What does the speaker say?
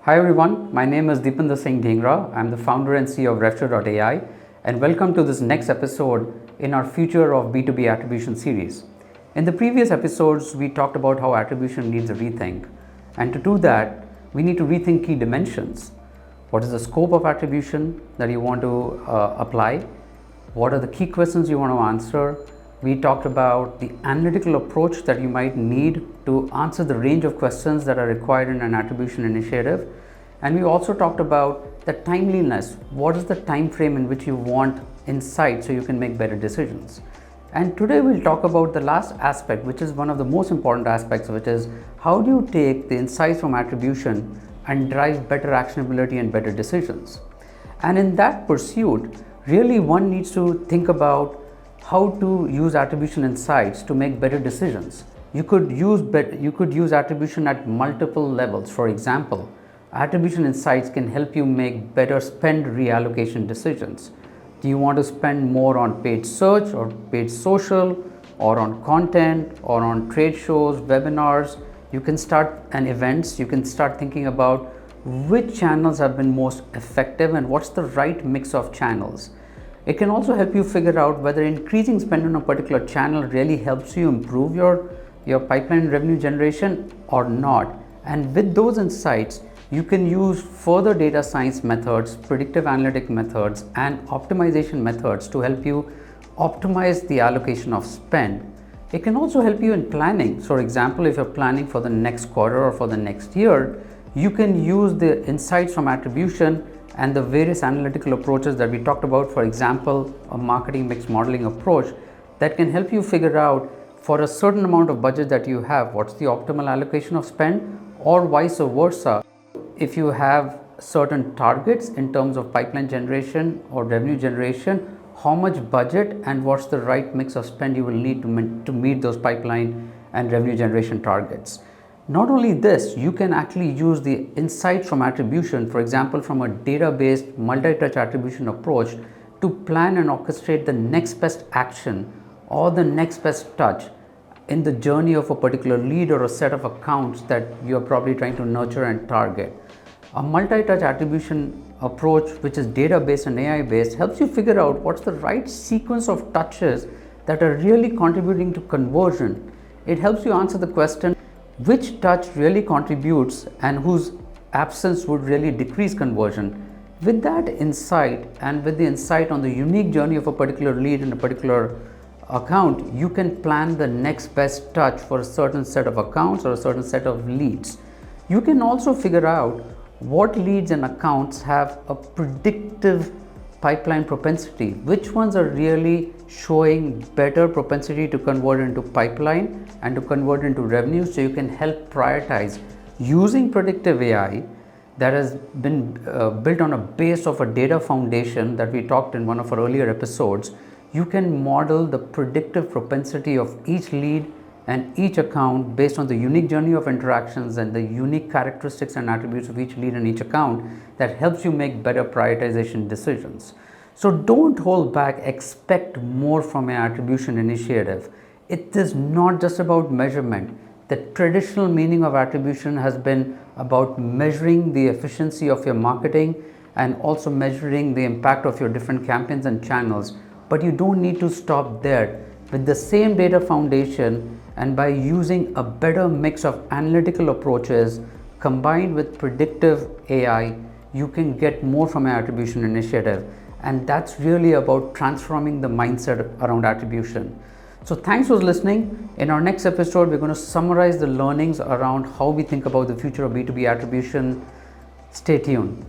Hi everyone, my name is Deepinder Singh Dhingra. I'm the founder and CEO of RevSure.ai, and welcome to this next episode in our Future of B2B Attribution series. In the previous episodes, we talked about how attribution needs a rethink, and to do that, we need to rethink key dimensions. What is the scope of attribution that you want to apply? What are the key questions you want to answer? We talked about the analytical approach that you might need to answer the range of questions that are required in an attribution initiative. And we also talked about the timeliness. What is the time frame in which you want insight so you can make better decisions? And today we'll talk about the last aspect, which is one of the most important aspects, which is how do you take the insights from attribution and drive better actionability and better decisions? And in that pursuit, really one needs to think about how to use attribution insights to make better decisions. You could use attribution at multiple levels. For example, attribution insights can help you make better spend reallocation decisions. Do you want to spend more on paid search or paid social or on content or on trade shows, webinars? You can start events. You can start thinking about which channels have been most effective and what's the right mix of channels. It can also help you figure out whether increasing spend on a particular channel really helps you improve your pipeline revenue generation or not. And with those insights, you can use further data science methods, predictive analytic methods, and optimization methods to help you optimize the allocation of spend. It can also help you in planning. So, for example, if you're planning for the next quarter or for the next year, you can use the insights from attribution and the various analytical approaches that we talked about. For example, a marketing mix modeling approach that can help you figure out for a certain amount of budget that you have, what's the optimal allocation of spend, or vice versa. If you have certain targets in terms of pipeline generation or revenue generation, how much budget and what's the right mix of spend you will need to meet those pipeline and revenue generation targets. Not only this, you can actually use the insights from attribution, for example, from a data-based multi-touch attribution approach to plan and orchestrate the next best action or the next best touch in the journey of a particular lead or a set of accounts that you're probably trying to nurture and target. A multi-touch attribution approach, which is data-based and AI-based, helps you figure out what's the right sequence of touches that are really contributing to conversion. It helps you answer the question, which touch really contributes and whose absence would really decrease conversion. With that insight and with the insight on the unique journey of a particular lead in a particular account, you can plan the next best touch for a certain set of accounts or a certain set of leads. You can also figure out what leads and accounts have a predictive pipeline propensity, which ones are really showing better propensity to convert into pipeline and to convert into revenue, so you can help prioritize using predictive AI that has been built on a base of a data foundation that we talked in one of our earlier episodes. You can model the predictive propensity of each lead and each account based on the unique journey of interactions and the unique characteristics and attributes of each lead and each account that helps you make better prioritization decisions. So don't hold back, expect more from an attribution initiative. It is not just about measurement. The traditional meaning of attribution has been about measuring the efficiency of your marketing and also measuring the impact of your different campaigns and channels. But you don't need to stop there. With the same data foundation and by using a better mix of analytical approaches combined with predictive AI, you can get more from an attribution initiative. And that's really about transforming the mindset around attribution. So thanks for listening. In our next episode, we're going to summarize the learnings around how we think about the future of B2B attribution. Stay tuned.